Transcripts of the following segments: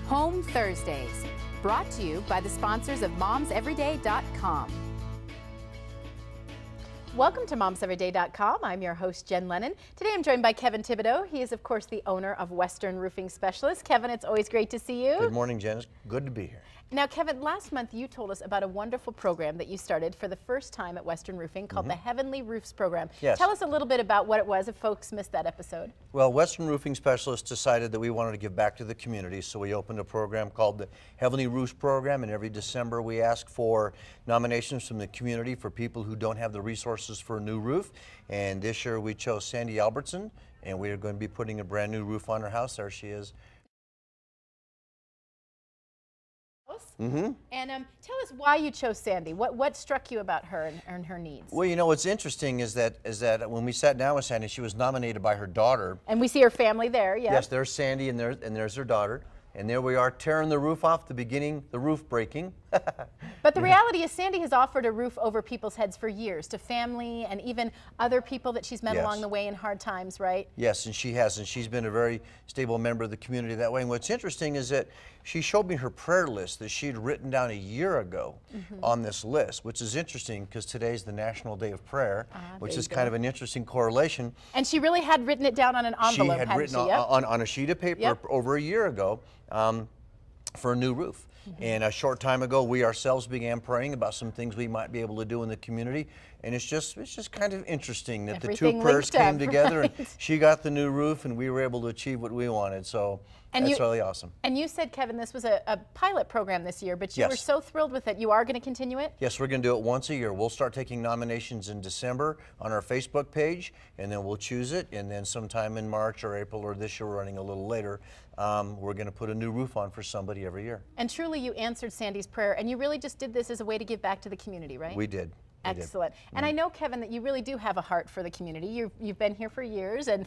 Home Thursdays, brought to you by the sponsors of momseveryday.com. Welcome to momseveryday.com. I'm your host, Jen Lennon. Today I'm joined by Kevin Thibodeau. He is, of course, the owner of Western Roofing Specialists. Kevin, it's always great to see you. Good morning, Jen. It's good to be here. Now, Kevin, last month you told us about a wonderful program that you started for the first time at Western Roofing called the Heavenly Roofs Program. Yes. Tell us a little bit about what it was if folks missed that episode. Well, Western Roofing Specialists decided that we wanted to give back to the community, so we opened a program called the Heavenly Roofs Program, and every December we ask for nominations from the community for people who don't have the resources for a new roof. And this year we chose Sandy Albertson, and we are going to be putting a brand new roof on her house. There she is. And tell us why you chose Sandy. What struck you about her and her needs? Well, you know, what's interesting is that when we sat down with Sandy, she was nominated by her daughter. And we see her family there, yeah. Yes, there's Sandy and there's her daughter. And there we are tearing the roof off, the beginning, the roof breaking. But the reality is Sandy has offered a roof over people's heads for years, to family and even other people that she's met along the way in hard times, right? Yes, and she has, and she's been a very stable member of the community that way. And what's interesting is that she showed me her prayer list that she'd written down a year ago on this list, which is interesting because today's the National Day of Prayer, which is kind of an interesting correlation. And she really had written it down on an envelope, She had written on a sheet of paper over a year ago for a new roof. And a short time ago, we ourselves began praying about some things we might be able to do in the community. And it's just kind of interesting that the two prayers came together, and she got the new roof, and we were able to achieve what we wanted. So that's really awesome. And you said, Kevin, this was a pilot program this year, but you were so thrilled with it. You are going to continue it? Yes, we're going to do it once a year. We'll start taking nominations in December on our Facebook page, and then we'll choose it. And then sometime in March or April, or this year we're running a little later, we're going to put a new roof on for somebody every year. And truly, you answered Sandy's prayer, and you really just did this as a way to give back to the community, right? We did. Excellent. And I know, Kevin, that you really do have a heart for the community. You've been here for years, and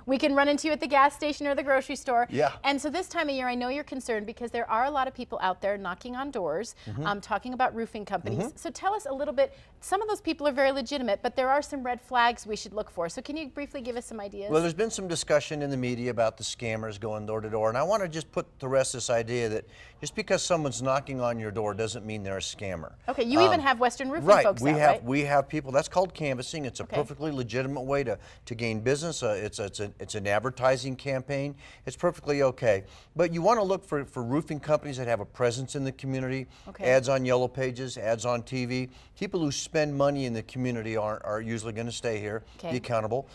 we can run into you at the gas station or the grocery store. Yeah. And so this time of year, I know you're concerned because there are a lot of people out there knocking on doors, talking about roofing companies. So tell us a little bit. Some of those people are very legitimate, but there are some red flags we should look for. So can you briefly give us some ideas? Well, there's been some discussion in the media about the scammers going door to door, and I want to just put to rest this idea that just because someone's knocking on your door doesn't mean they're a scammer. Okay, you even have Western Roofing folks out, right? We have people. That's called canvassing. It's a perfectly legitimate way to gain business. It's an advertising campaign. It's perfectly okay. But you want to look for roofing companies that have a presence in the community. Ads on Yellow Pages, ads on TV. People who spend money in the community are usually going to stay here. Be accountable.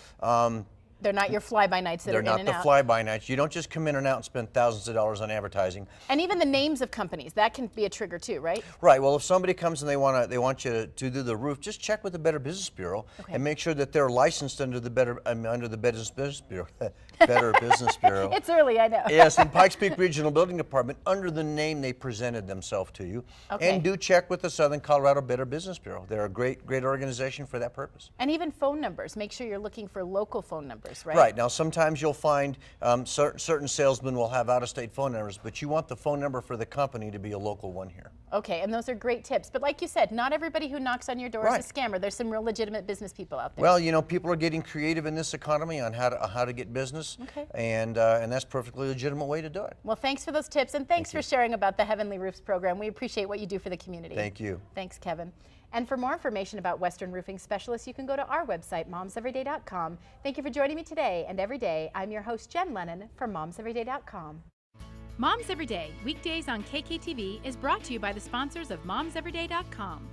They're not your fly-by-nights that are in and out. They're not the fly-by-nights. You don't just come in and out and spend thousands of dollars on advertising. And even the names of companies, that can be a trigger too, right? Right. Well, if somebody comes and they want you to do the roof, just check with the Better Business Bureau and make sure that they're licensed under the Better Business Bureau. Better Business Bureau. It's early, I know. Yes, in Pikes Peak Regional Building Department, under the name they presented themselves to you. And do check with the Southern Colorado Better Business Bureau. They're a great organization for that purpose. And even phone numbers. Make sure you're looking for local phone numbers. Right? Right. Now, sometimes you'll find certain salesmen will have out-of-state phone numbers, but you want the phone number for the company to be a local one here. Okay, and those are great tips. But like you said, not everybody who knocks on your door is a scammer. There's some real legitimate business people out there. Well, you know, people are getting creative in this economy on how to get business, and that's a perfectly legitimate way to do it. Well, thanks for those tips, and thanks for sharing about the Heavenly Roofs program. We appreciate what you do for the community. Thank you. Thanks, Kevin. And for more information about Western Roofing Specialists, you can go to our website, momseveryday.com. Thank you for joining me today and every day. I'm your host, Jen Lennon, from momseveryday.com. Moms Every Day, weekdays on KKTV, is brought to you by the sponsors of momseveryday.com.